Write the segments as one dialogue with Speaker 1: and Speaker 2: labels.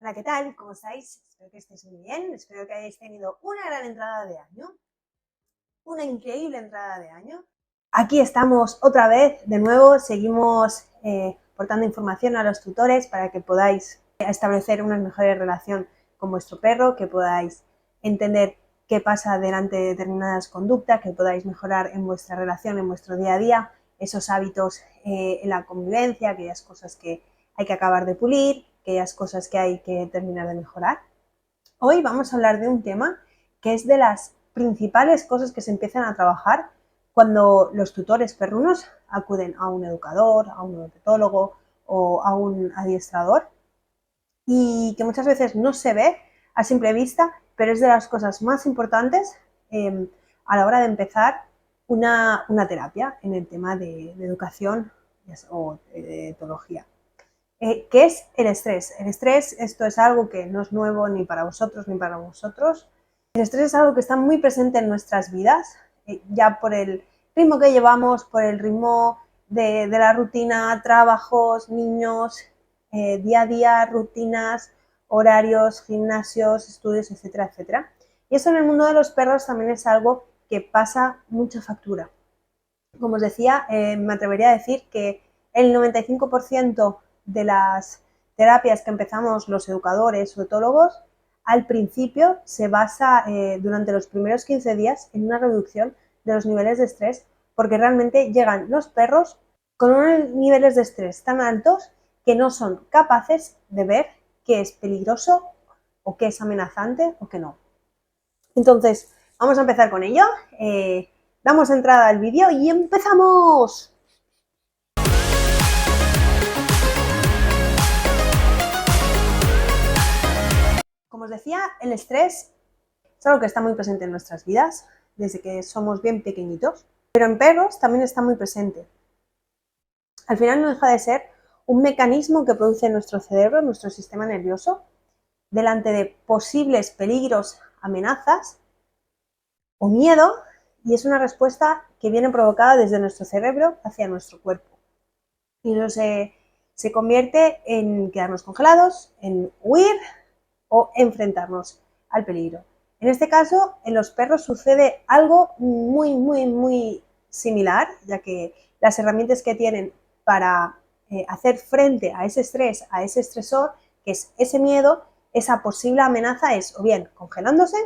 Speaker 1: Hola, ¿qué tal? ¿Cómo estáis? Espero que estéis muy bien, espero que hayáis tenido una gran entrada de año, una increíble entrada de año. Aquí estamos otra vez, de nuevo, seguimos aportando información a los tutores para que podáis establecer una mejor relación con vuestro perro, que podáis entender qué pasa delante de determinadas conductas, que podáis mejorar en vuestra relación, en vuestro día a día, esos hábitos en la convivencia, aquellas cosas que hay que acabar de pulir, aquellas cosas que hay que terminar de mejorar. Hoy vamos a hablar de un tema que es de las principales cosas que se empiezan a trabajar cuando los tutores perrunos acuden a un educador, a un odontólogo o a un adiestrador, y que muchas veces no se ve a simple vista, pero es de las cosas más importantes a la hora de empezar una terapia en el tema de educación o de etología. ¿Qué es el estrés? El estrés, esto es algo que no es nuevo ni para vosotros ni para vosotros. El estrés es algo que está muy presente en nuestras vidas, ya por el ritmo que llevamos, por el ritmo de la rutina, trabajos, niños, día a día, rutinas, horarios, gimnasios, estudios, etcétera, etcétera. Y eso en el mundo de los perros también es algo que pasa mucha factura. Como os decía, me atrevería a decir que el 95% de las terapias que empezamos los educadores o etólogos al principio se basa durante los primeros 15 días en una reducción de los niveles de estrés, porque realmente llegan los perros con unos niveles de estrés tan altos que no son capaces de ver qué es peligroso o qué es amenazante o qué no. Entonces, vamos a empezar con ello. Damos entrada al vídeo y empezamos. Como os decía, el estrés es algo que está muy presente en nuestras vidas desde que somos bien pequeñitos, pero en perros también está muy presente. Al final no deja de ser un mecanismo que produce nuestro cerebro, nuestro sistema nervioso, delante de posibles peligros, amenazas o miedo, y es una respuesta que viene provocada desde nuestro cerebro hacia nuestro cuerpo. Y eso se convierte en quedarnos congelados, en huir o enfrentarnos al peligro. En este caso, en los perros sucede algo muy similar, ya que las herramientas que tienen para hacer frente a ese estrés, a ese estresor, que es ese miedo, esa posible amenaza, es o bien congelándose,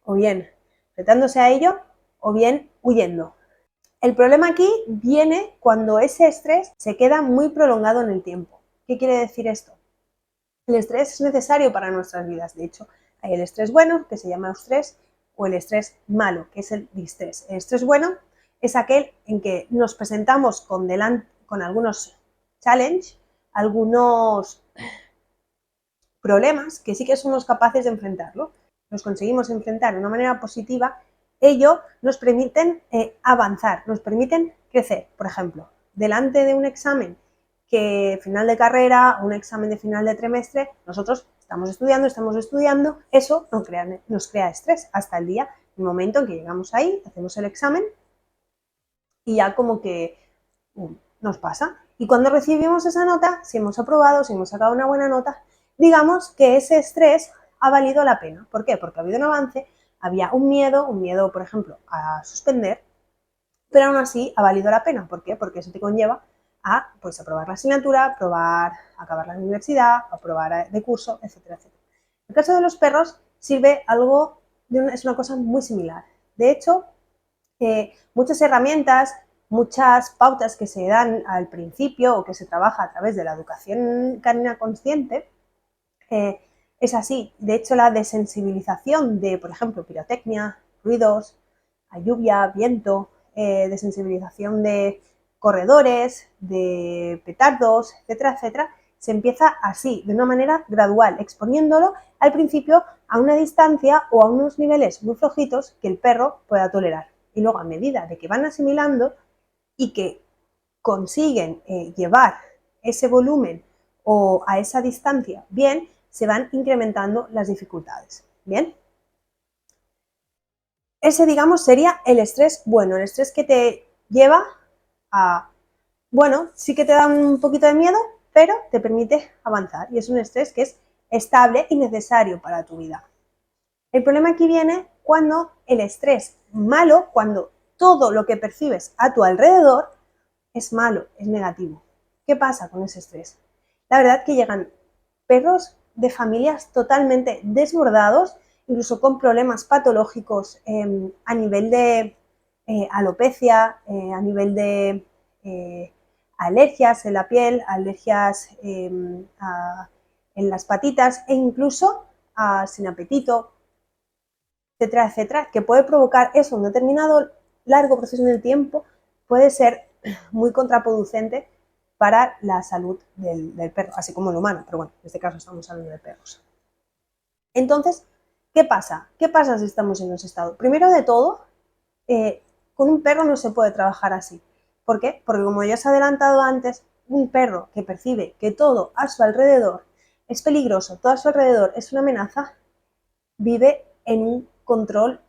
Speaker 1: o bien enfrentándose a ello, o bien huyendo. El problema aquí viene cuando ese estrés se queda muy prolongado en el tiempo. ¿Qué quiere decir esto? El estrés es necesario para nuestras vidas. De hecho, hay el estrés bueno, que se llama eustrés, o el estrés malo, que es el distrés. El estrés bueno es aquel en que nos presentamos con algunos challenges, algunos problemas que sí que somos capaces de enfrentarlo. Nos conseguimos enfrentar de una manera positiva. Ello nos permiten avanzar, nos permiten crecer. Por ejemplo, delante de un examen que final de carrera, un examen de final de trimestre, nosotros estamos estudiando, eso nos crea estrés hasta el día, el momento en que llegamos ahí, hacemos el examen y ya como que nos pasa. Y cuando recibimos esa nota, si hemos aprobado, si hemos sacado una buena nota, digamos que ese estrés ha valido la pena. ¿Por qué? Porque ha habido un avance, había un miedo, por ejemplo, a suspender, pero aún así ha valido la pena. ¿Por qué? Porque eso te conlleva a pues, aprobar la asignatura, acabar la universidad, aprobar de curso, etcétera, etcétera. En el caso de los perros sirve algo, es una cosa muy similar. De hecho, muchas herramientas, muchas pautas que se dan al principio o que se trabaja a través de la educación canina consciente, es así. De hecho, la desensibilización de, por ejemplo, pirotecnia, ruidos, lluvia, viento, desensibilización de corredores, de petardos, etcétera, etcétera, se empieza así, de una manera gradual, exponiéndolo al principio a una distancia o a unos niveles muy flojitos que el perro pueda tolerar. Y luego, a medida de que van asimilando y que consiguen llevar ese volumen o a esa distancia bien, se van incrementando las dificultades. Bien. Ese, digamos, sería el estrés bueno, el estrés que te lleva a, bueno, sí que te da un poquito de miedo, pero te permite avanzar y es un estrés que es estable y necesario para tu vida. El problema aquí viene cuando el estrés malo, cuando todo lo que percibes a tu alrededor es malo, es negativo. ¿Qué pasa con ese estrés? La verdad que llegan perros de familias totalmente desbordados, incluso con problemas patológicos a nivel de alopecia, a nivel de alergias en la piel, alergias en las patitas e incluso sin apetito, etcétera, etcétera, que puede provocar eso, un determinado largo proceso en el tiempo, puede ser muy contraproducente para la salud del perro, así como el humano, pero bueno, en este caso estamos hablando de perros. Entonces, ¿qué pasa? ¿Qué pasa si estamos en ese estado? Primero de todo, con un perro no se puede trabajar así. ¿Por qué? Porque como ya os he adelantado antes, un perro que percibe que todo a su alrededor es peligroso, todo a su alrededor es una amenaza, vive en un control,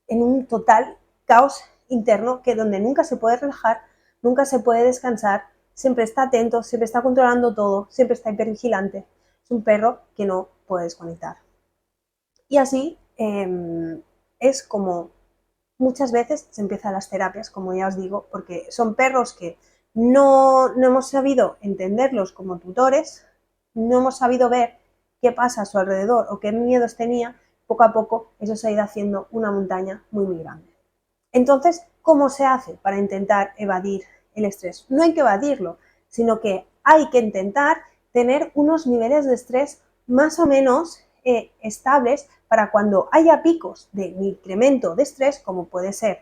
Speaker 1: en un total caos interno que donde nunca se puede relajar, nunca se puede descansar, siempre está atento, siempre está controlando todo, siempre está hipervigilante. Es un perro que no puede desconectar. Y así es como muchas veces se empiezan las terapias, como ya os digo, porque son perros que no hemos sabido entenderlos como tutores, no hemos sabido ver qué pasa a su alrededor o qué miedos tenía. Poco a poco eso se ha ido haciendo una montaña muy, muy grande. Entonces, ¿cómo se hace para intentar evadir el estrés? No hay que evadirlo, sino que hay que intentar tener unos niveles de estrés más o menos estables para cuando haya picos de incremento de estrés, como puede ser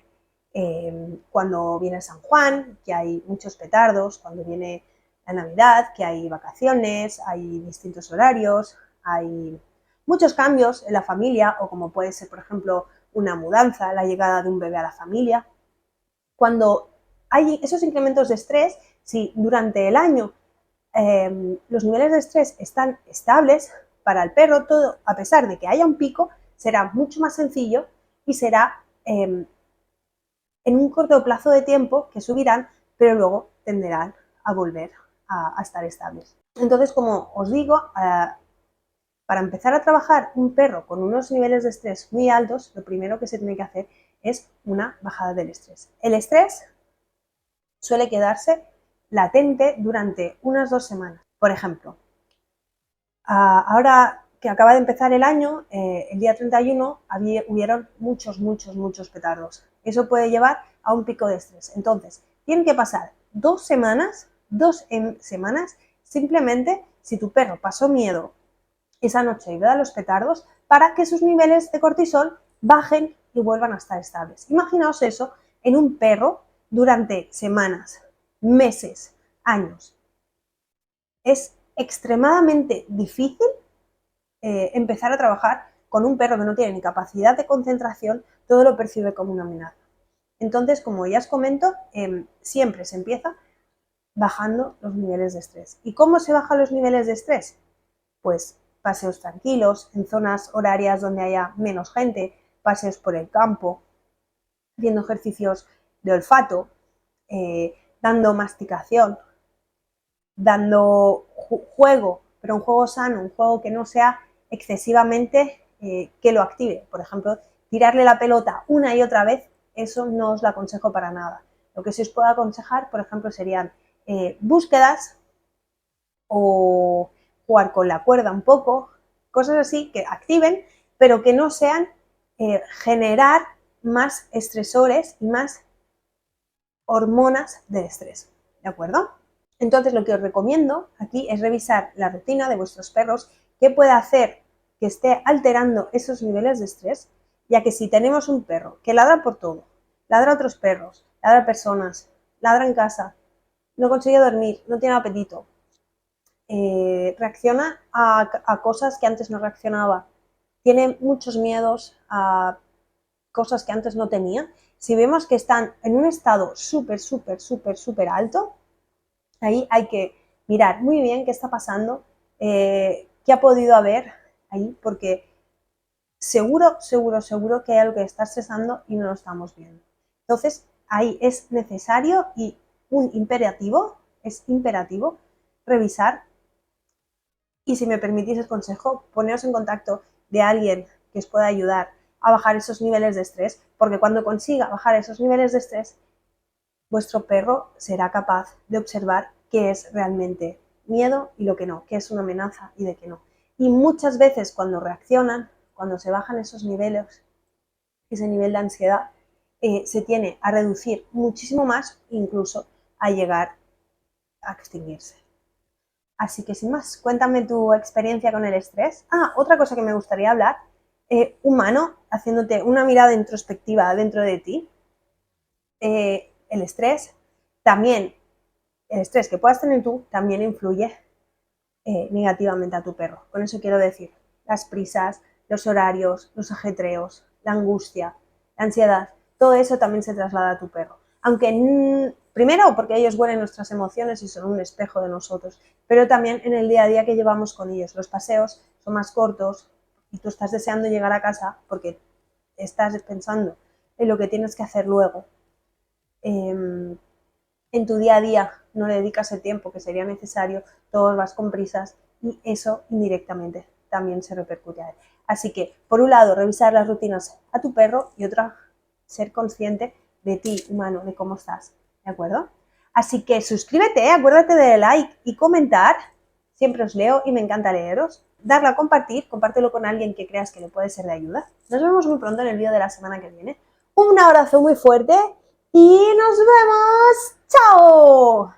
Speaker 1: cuando viene San Juan, que hay muchos petardos, cuando viene la Navidad, que hay vacaciones, hay distintos horarios, hay muchos cambios en la familia, o como puede ser, por ejemplo, una mudanza, la llegada de un bebé a la familia. Cuando hay esos incrementos de estrés, si durante el año los niveles de estrés están estables, para el perro todo, a pesar de que haya un pico, será mucho más sencillo y será en un corto plazo de tiempo que subirán, pero luego tenderán a volver a estar estables. Entonces, como os digo, para empezar a trabajar un perro con unos niveles de estrés muy altos, lo primero que se tiene que hacer es una bajada del estrés. El estrés suele quedarse latente durante unas 2 semanas. Por ejemplo, ahora que acaba de empezar el año, el día 31 hubieron muchos petardos. Eso puede llevar a un pico de estrés. Entonces, tienen que pasar 2 semanas, 2 semanas, simplemente si tu perro pasó miedo esa noche y vea los petardos, para que sus niveles de cortisol bajen y vuelvan a estar estables. Imaginaos eso en un perro durante semanas, meses, años. Es extremadamente difícil empezar a trabajar con un perro que no tiene ni capacidad de concentración, todo lo percibe como una amenaza. Entonces, como ya os comento, siempre se empieza bajando los niveles de estrés. ¿Y cómo se bajan los niveles de estrés? Pues paseos tranquilos, en zonas horarias donde haya menos gente, paseos por el campo, haciendo ejercicios de olfato, dando masticación, dando juego, pero un juego sano, un juego que no sea excesivamente que lo active. Por ejemplo, tirarle la pelota una y otra vez, eso no os lo aconsejo para nada. Lo que sí os puedo aconsejar, por ejemplo, serían búsquedas o jugar con la cuerda un poco, cosas así que activen, pero que no sean generar más estresores y más hormonas de estrés, ¿de acuerdo? Entonces lo que os recomiendo aquí es revisar la rutina de vuestros perros, qué puede hacer que esté alterando esos niveles de estrés, ya que si tenemos un perro que ladra por todo, ladra a otros perros, ladra a personas, ladra en casa, no consigue dormir, no tiene apetito, reacciona a cosas que antes no reaccionaba, tiene muchos miedos a cosas que antes no tenía. Si vemos que están en un estado súper alto, ahí hay que mirar muy bien qué está pasando, qué ha podido haber ahí, porque seguro que hay algo que está estresando y no lo estamos viendo. Entonces, ahí es necesario y es imperativo revisar Y si me permitís el consejo, poneros en contacto de alguien que os pueda ayudar a bajar esos niveles de estrés, porque cuando consiga bajar esos niveles de estrés, vuestro perro será capaz de observar qué es realmente miedo y lo que no, qué es una amenaza y de qué no. Y muchas veces cuando reaccionan, cuando se bajan esos niveles, ese nivel de ansiedad, se tiene a reducir muchísimo más, incluso a llegar a extinguirse. Así que sin más, cuéntame tu experiencia con el estrés. Otra cosa que me gustaría hablar, humano, haciéndote una mirada introspectiva dentro de ti. El estrés también, el estrés que puedas tener tú también influye negativamente a tu perro. Con eso quiero decir, las prisas, los horarios, los ajetreos, la angustia, la ansiedad, todo eso también se traslada a tu perro. Aunque primero porque ellos huelen nuestras emociones y son un espejo de nosotros, pero también en el día a día que llevamos con ellos. Los paseos son más cortos y tú estás deseando llegar a casa porque estás pensando en lo que tienes que hacer luego. En tu día a día no le dedicas el tiempo que sería necesario, todos vas con prisas y eso indirectamente también se repercute a él. Así que, por un lado, revisar las rutinas a tu perro y otra, ser consciente de ti, humano, de cómo estás, ¿de acuerdo? Así que suscríbete, acuérdate de like y comentar, siempre os leo y me encanta leeros. Darle a compartir, compártelo con alguien que creas que le puede ser de ayuda. Nos vemos muy pronto en el vídeo de la semana que viene. Un abrazo muy fuerte y nos vemos. ¡Chao!